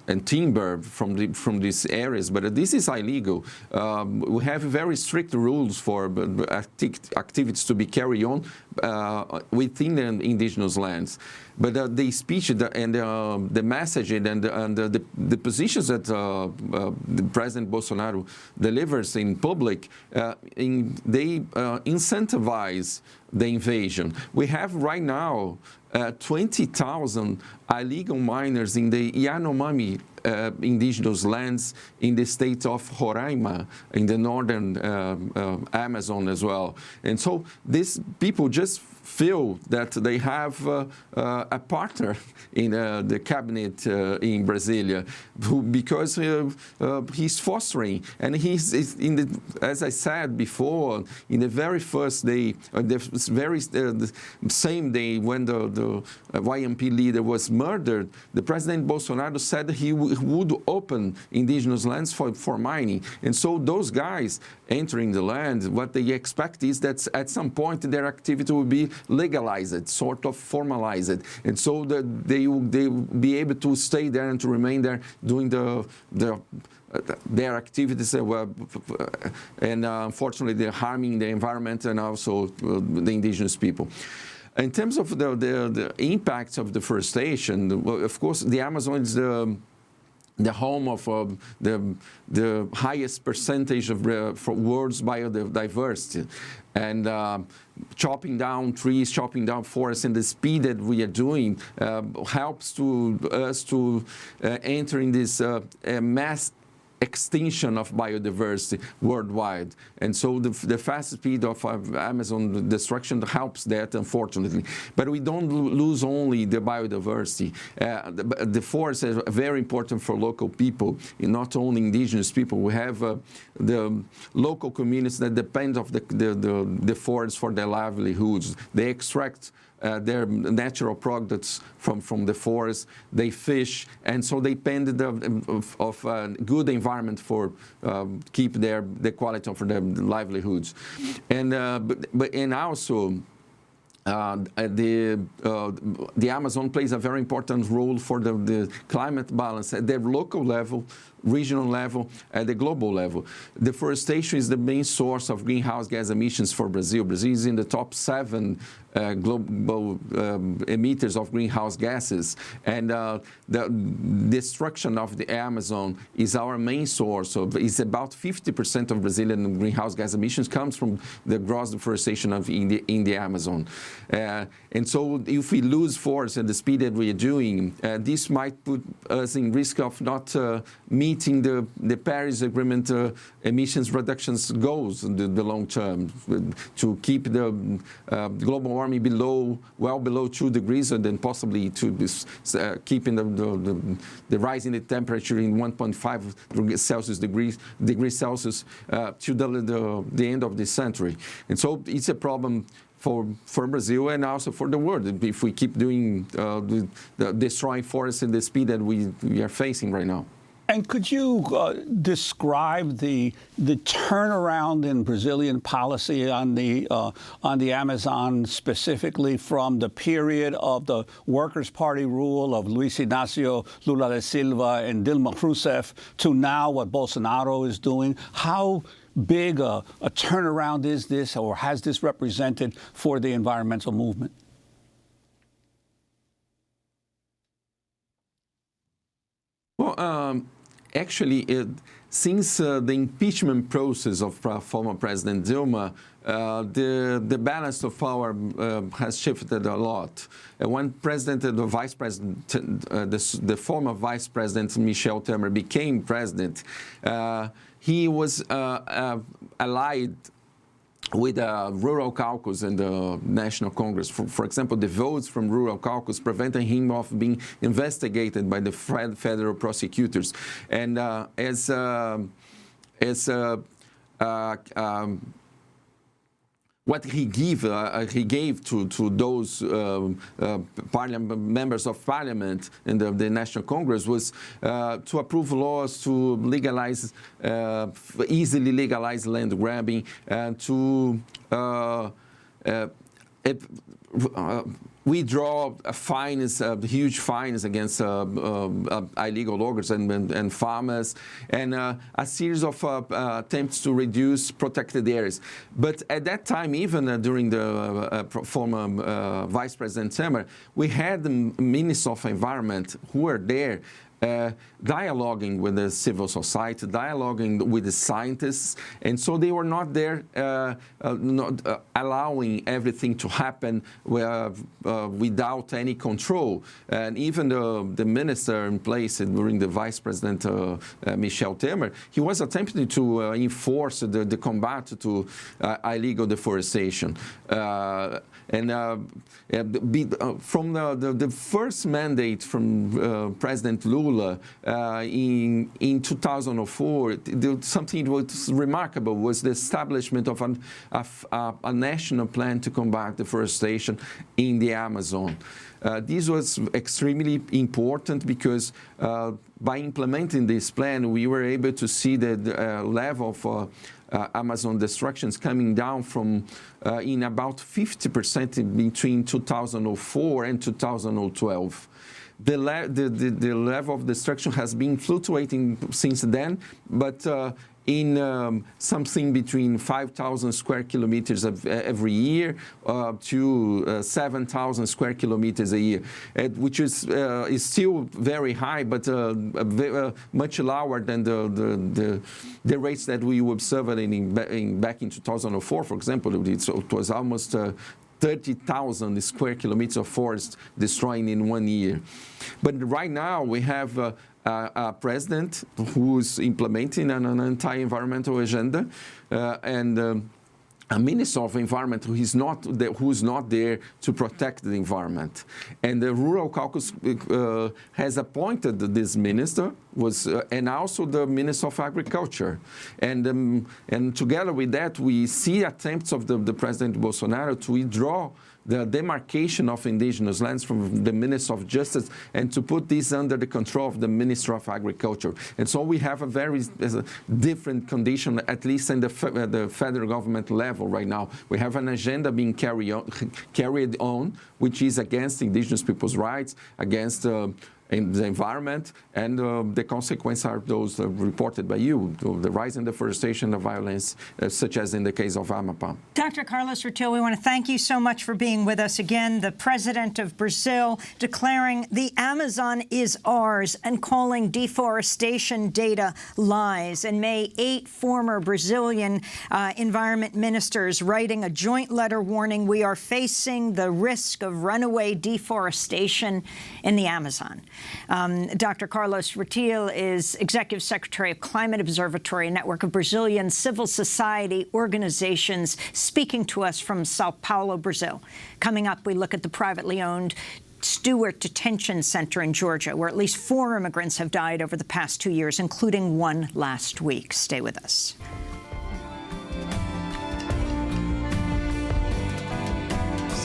[SPEAKER 11] and timber from these areas, but this is illegal. We have very strict rules for activities to be carried on within the indigenous lands. But the speech and the message and the positions that the President Bolsonaro delivers in public, they incentivize the invasion. We have right now 20,000 illegal miners in the Yanomami indigenous lands in the state of Roraima, in the northern Amazon as well. And so these people just feel that they have a partner in the cabinet in Brasilia, because he's fostering, and he's in the, as I said before, in the very first day, the same day when the YMP leader was murdered, the President Bolsonaro said he would open indigenous lands for mining. And so those guys entering the land, what they expect is that at some point their activity will be legalized, sort of formalized, and so that they will be able to stay there and to remain there doing their activities, and unfortunately they're harming the environment and also the indigenous people. In terms of the impacts of deforestation, of course, the Amazon is the home of the highest percentage of world's biodiversity. And chopping down trees, chopping down forests, and the speed that we are doing helps us to enter in this mass extinction of biodiversity worldwide. And so the fast speed of Amazon destruction helps that, unfortunately. But we don't lose only the biodiversity. The forests are very important for local people, not only indigenous people. We have the local communities that depend on the forests for their livelihoods. They extract their natural products from the forest, they fish, and so they depend of a good environment for keep the quality of their livelihoods. And and also the Amazon plays a very important role for the climate balance at the local level, regional level, at the global level. Deforestation is the main source of greenhouse gas emissions for Brazil. Brazil is in the top 7 global emitters of greenhouse gases, and the destruction of the Amazon is our main source of. It's about 50% of Brazilian greenhouse gas emissions comes from the gross deforestation in the Amazon. And so if we lose forest at the speed that we are doing, this might put us in risk of not meeting the Paris Agreement emissions reductions goals in the long term, to keep the global warming well below 2 degrees, and then possibly to keeping the rise in the temperature in 1.5 degrees Celsius to the end of this century. And so it's a problem for Brazil and also for the world if we keep doing destroying forests at the speed that we are facing right now.
[SPEAKER 8] And could you describe the turnaround in Brazilian policy on the Amazon, specifically from the period of the Workers' Party rule of Luiz Inácio Lula da Silva and Dilma Rousseff to now what Bolsonaro is doing? How big a turnaround is this, or has this represented for the environmental movement?
[SPEAKER 11] Well, actually, since the impeachment process of former President Dilma, the balance of power has shifted a lot. When the Vice President, the former Vice President Michel Temer became president, he was allied with rural caucus and the National Congress. For example, the votes from rural caucus prevented him of being investigated by the federal prosecutors. And what he gave to those members of parliament in the National Congress was to approve laws to legalize, easily legalize land grabbing, and to withdraw fines, huge fines against illegal loggers and farmers, and a series of attempts to reduce protected areas. But at that time, even during the former Vice President Temer, we had the Minister of Environment who were there dialoguing with the civil society, dialoguing with the scientists, and so they were not there allowing everything to happen without any control. And even the minister in place during the Vice President Michel Temer, he was attempting to enforce the combat to illegal deforestation. From the first mandate from President Lula in 2004, something that was remarkable was the establishment of a national plan to combat deforestation in the Amazon. This was extremely important because by implementing this plan, we were able to see the level of Amazon destructions coming down from in about 50% between 2004 and 2012. The level of destruction has been fluctuating since then, but in something between 5,000 square kilometers every year to 7,000 square kilometers a year, which is still very high, but much lower than the rates that we observed back in 2004, for example. It was almost 30,000 square kilometers of forest destroying in 1 year. But right now we have a president who's implementing an anti-environmental agenda and a minister of environment who's not there to protect the environment. And the Rural Caucus has appointed this minister, and also the Minister of Agriculture. And together with that, we see attempts of the President Bolsonaro to withdraw the demarcation of indigenous lands from the Minister of Justice and to put this under the control of the Minister of Agriculture. And so we have a very different condition, at least in the federal government level right now. We have an agenda being carried on, which is against indigenous people's rights, against in the environment, and the consequences are those reported by you, the rise in deforestation, the violence, such as in the case of Amapá.
[SPEAKER 1] Dr. Carlos Rutil, we want to thank you so much for being with us again. The president of Brazil declaring the Amazon is ours and calling deforestation data lies. In May, 8 former Brazilian environment ministers writing a joint letter warning we are facing the risk of runaway deforestation in the Amazon. Dr. Carlos Rutil is Executive Secretary of Climate Observatory, a network of Brazilian civil society organizations, speaking to us from Sao Paulo, Brazil. Coming up, we look at the privately owned Stewart Detention Center in Georgia, where at least 4 immigrants have died over the past 2 years, including one last week. Stay with us.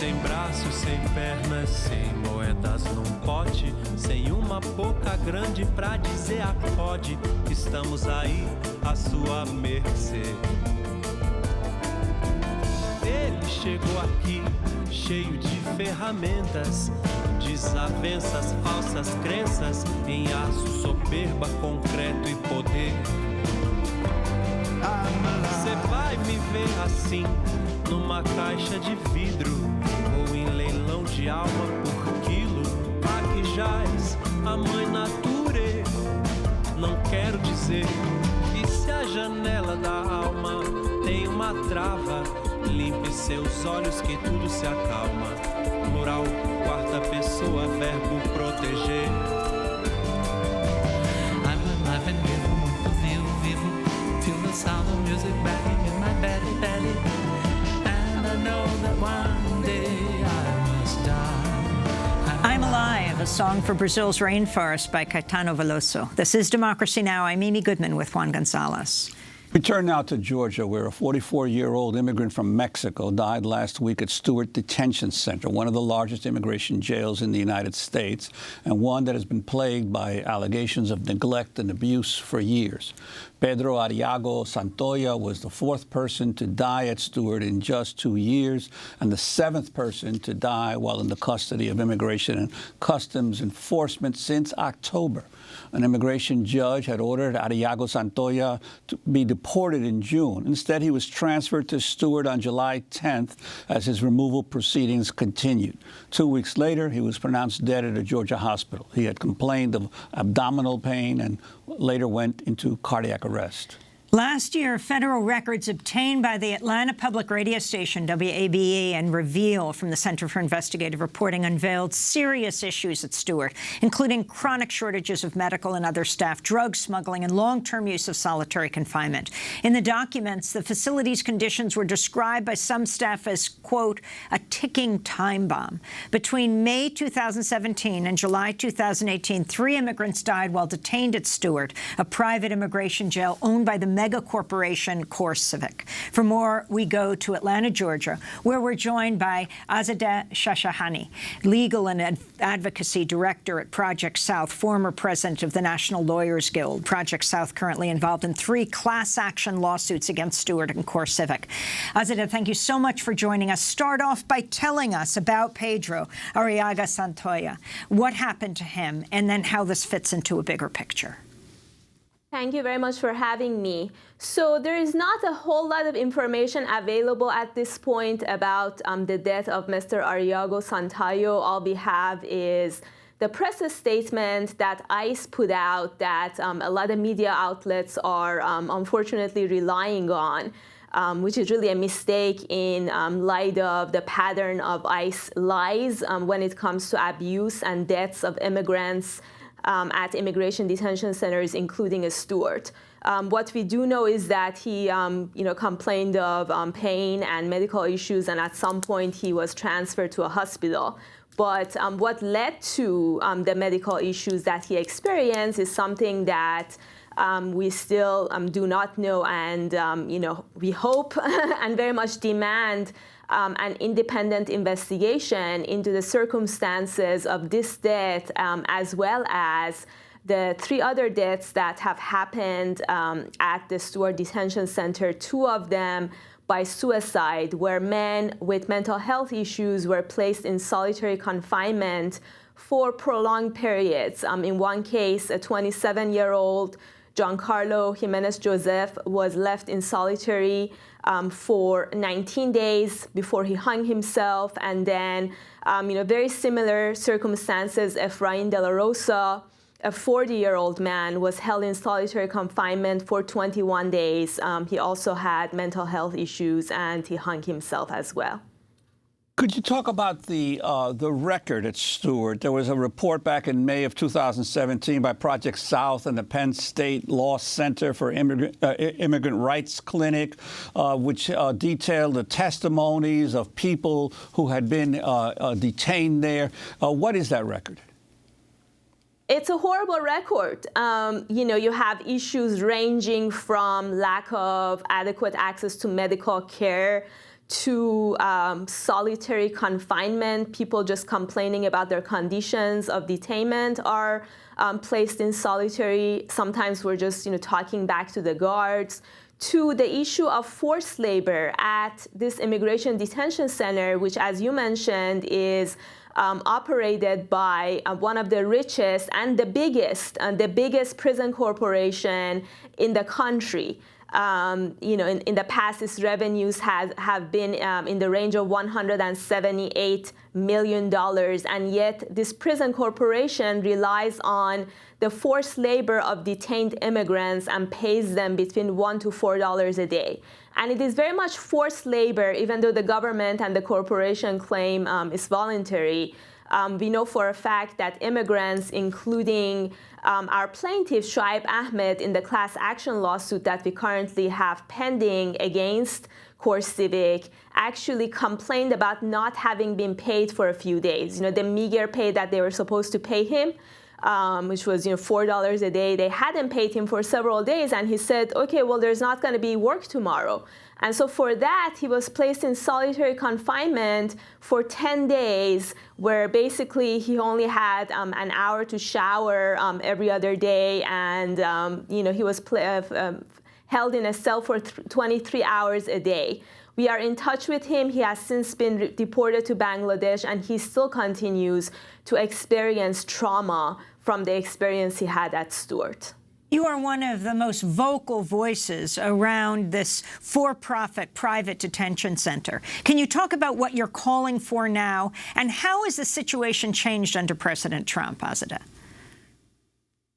[SPEAKER 12] Sem braços, sem pernas, sem moedas num pote, sem uma boca grande pra dizer acode, estamos aí à sua mercê. Ele chegou aqui cheio de ferramentas, desavenças, falsas crenças, em aço, soberba, concreto e poder. Você vai me ver assim, numa caixa de vidro, ou em leilão de alma por quilo. Aqui jaz a mãe natureza. Não quero dizer que se a janela da alma tem uma trava, limpe seus olhos que tudo se acalma. Plural, quarta pessoa, verbo proteger.
[SPEAKER 13] I'm alive and vivo, muito vivo. Feel the sound of music banging in my belly. And I know that one day I must die.
[SPEAKER 1] I'm Alive, a song for Brazil's rainforest by Caetano Veloso. This is Democracy Now! I'm Amy Goodman with Juan Gonzalez.
[SPEAKER 8] We turn now to Georgia, where a 44-year-old immigrant from Mexico died last week at Stewart Detention Center, one of the largest immigration jails in the United States, and one that has been plagued by allegations of neglect and abuse for years. Pedro Ariago Santoya was the fourth person to die at Stewart in just 2 years, and the seventh person to die while in the custody of Immigration and Customs Enforcement since October. An immigration judge had ordered Ariago Santoya to be deported in June. Instead, he was transferred to Stewart on July 10th as his removal proceedings continued. 2 weeks later, he was pronounced dead at a Georgia hospital. He had complained of abdominal pain and later went into cardiac arrest.
[SPEAKER 1] Last year, federal records obtained by the Atlanta public radio station WABE and Reveal from the Center for Investigative Reporting unveiled serious issues at Stewart, including chronic shortages of medical and other staff, drug smuggling, and long-term use of solitary confinement. In the documents, the facility's conditions were described by some staff as, quote, a ticking time bomb. Between May 2017 and July 2018, 3 immigrants died while detained at Stewart, a private immigration jail owned by the mega corporation CoreCivic. For more, we go to Atlanta, Georgia, where we're joined by Azadeh Shashahani, legal and advocacy director at Project South, former president of the National Lawyers Guild. Project South currently involved in 3 class action lawsuits against Stewart and CoreCivic. Azadeh, thank you so much for joining us. Start off by telling us about Pedro Ariaga Santoya, what happened to him, and then how this fits into a bigger picture.
[SPEAKER 14] Thank you very much for having me. So there is not a whole lot of information available at this point about the death of Mr. Ariago Santoya. All we have is the press statement that ICE put out that a lot of media outlets are unfortunately relying on, which is really a mistake in light of the pattern of ICE lies when it comes to abuse and deaths of immigrants at immigration detention centers, including Stewart. What we do know is that he, complained of pain and medical issues, and at some point he was transferred to a hospital. But what led to the medical issues that he experienced is something that we still do not know, and we hope and very much demand an independent investigation into the circumstances of this death, as well as the 3 other deaths that have happened at the Stewart Detention Center, 2 of them by suicide, where men with mental health issues were placed in solitary confinement for prolonged periods. In one case, a 27-year-old Giancarlo Jimenez Joseph was left in solitary for 19 days before he hung himself. And then, very similar circumstances, Efrain de la Rosa, a 40-year-old man, was held in solitary confinement for 21 days. He also had mental health issues, and he hung himself as well.
[SPEAKER 8] Could you talk about the record at Stewart? There was a report back in May of 2017 by Project South and the Penn State Law Center for Immigrant Rights Clinic, which detailed the testimonies of people who had been detained there. What is that record?
[SPEAKER 14] It's a horrible record. You have issues ranging from lack of adequate access to medical care to solitary confinement. People just complaining about their conditions of detainment are placed in solitary. Sometimes we're just talking back to the guards. To the issue of forced labor at this immigration detention center, which, as you mentioned, is operated by one of the richest and the biggest prison corporation in the country. In the past, its revenues have been in the range of $178 million, and yet this prison corporation relies on the forced labor of detained immigrants and pays them between $1 to $4 a day. And it is very much forced labor, even though the government and the corporation claim it's voluntary. We know for a fact that immigrants, including our plaintiff, Shoaib Ahmed, in the class action lawsuit that we currently have pending against CoreCivic, actually complained about not having been paid for a few days. The meager pay that they were supposed to pay him, which was $4 a day, they hadn't paid him for several days, and he said, okay, well, there's not going to be work tomorrow. And so for that, he was placed in solitary confinement for 10 days, where basically he only had an hour to shower every other day, and he was held in a cell for 23 hours a day. We are in touch with him. He has since been deported to Bangladesh, and he still continues to experience trauma from the experience he had at Stewart.
[SPEAKER 1] You are one of the most vocal voices around this for-profit private detention center. Can you talk about what you're calling for now, and how has the situation changed under President Trump, Azadeh?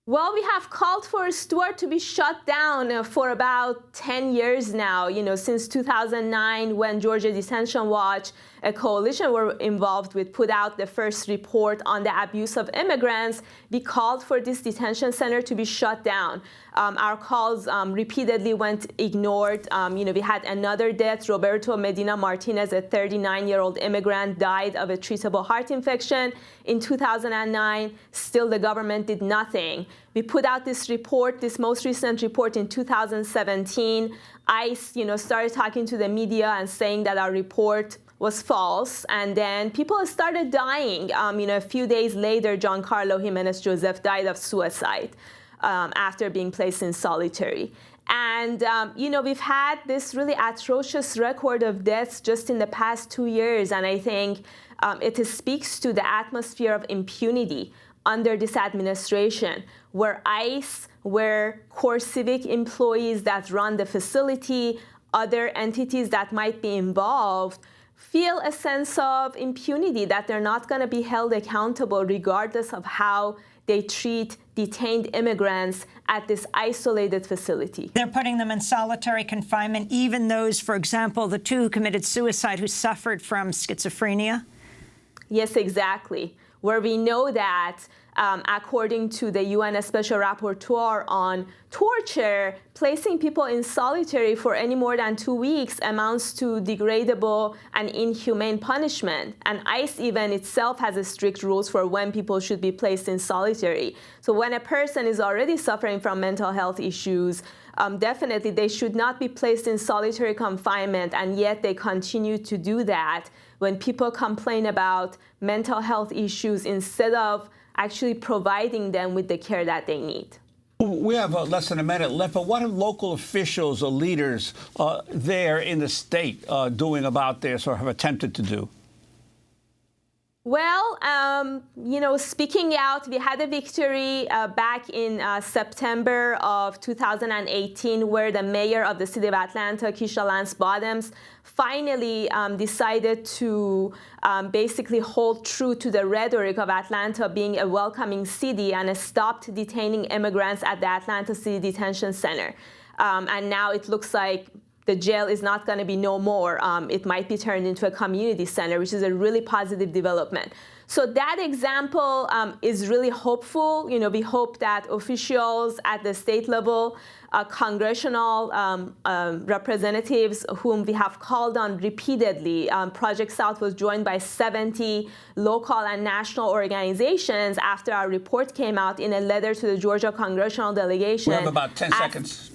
[SPEAKER 14] Well, we have called for Stewart to be shut down for about 10 years now, since 2009, when Georgia Detention Watch, a coalition we're involved with, put out the first report on the abuse of immigrants. We called for this detention center to be shut down. Our calls repeatedly went ignored. We had another death. Roberto Medina Martinez, a 39-year-old immigrant, died of a treatable heart infection in 2009. Still, the government did nothing. We put out this report, this most recent report, in 2017. ICE, started talking to the media and saying that our report was false, and then people started dying. A few days later, Giancarlo Jimenez Joseph died of suicide after being placed in solitary. And, we've had this really atrocious record of deaths just in the past 2 years, and I think it speaks to the atmosphere of impunity under this administration, where ICE, where CoreCivic employees that run the facility, other entities that might be involved, feel a sense of impunity, that they're not going to be held accountable regardless of how they treat detained immigrants at this isolated facility.
[SPEAKER 1] They're putting them in solitary confinement, even those, for example, the two who committed suicide who suffered from schizophrenia?
[SPEAKER 14] Yes, exactly. Where we know that, according to the UN Special Rapporteur on torture, placing people in solitary for any more than 2 weeks amounts to degradable and inhumane punishment. And ICE even itself has strict rules for when people should be placed in solitary. So when a person is already suffering from mental health issues, definitely they should not be placed in solitary confinement, and yet they continue to do that when people complain about mental health issues instead of actually providing them with the care that they need.
[SPEAKER 15] We have less than a minute left, but what are local officials or leaders there in the state doing about this, or have attempted to do?
[SPEAKER 14] Well, speaking out, we had a victory back in September of 2018, where the mayor of the city of Atlanta, Keisha Lance Bottoms, finally decided to basically hold true to the rhetoric of Atlanta being a welcoming city, and stopped detaining immigrants at the Atlanta City Detention Center. And now it looks like the jail is not going to be no more. It might be turned into a community center, which is a really positive development. So that example is really hopeful. We hope that officials at the state level, congressional representatives whom we have called on repeatedly, Project South was joined by 70 local and national organizations after our report came out in a letter to the Georgia congressional delegation.
[SPEAKER 15] We have about 10 seconds.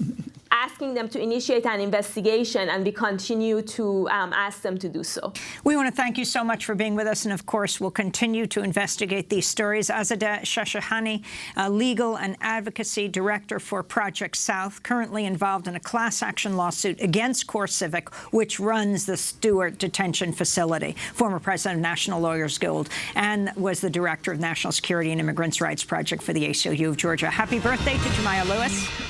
[SPEAKER 14] asking them to initiate an investigation, and we continue to ask them to do so.
[SPEAKER 1] We want to thank you so much for being with us, and of course, we'll continue to investigate these stories. Azadeh Shashahani, Legal and Advocacy Director for Project South, currently involved in a class action lawsuit against CoreCivic, which runs the Stewart Detention Facility, former president of National Lawyers Guild, and was the director of National Security and Immigrants' Rights Project for the ACLU of Georgia. Happy birthday to Jemiah Lewis.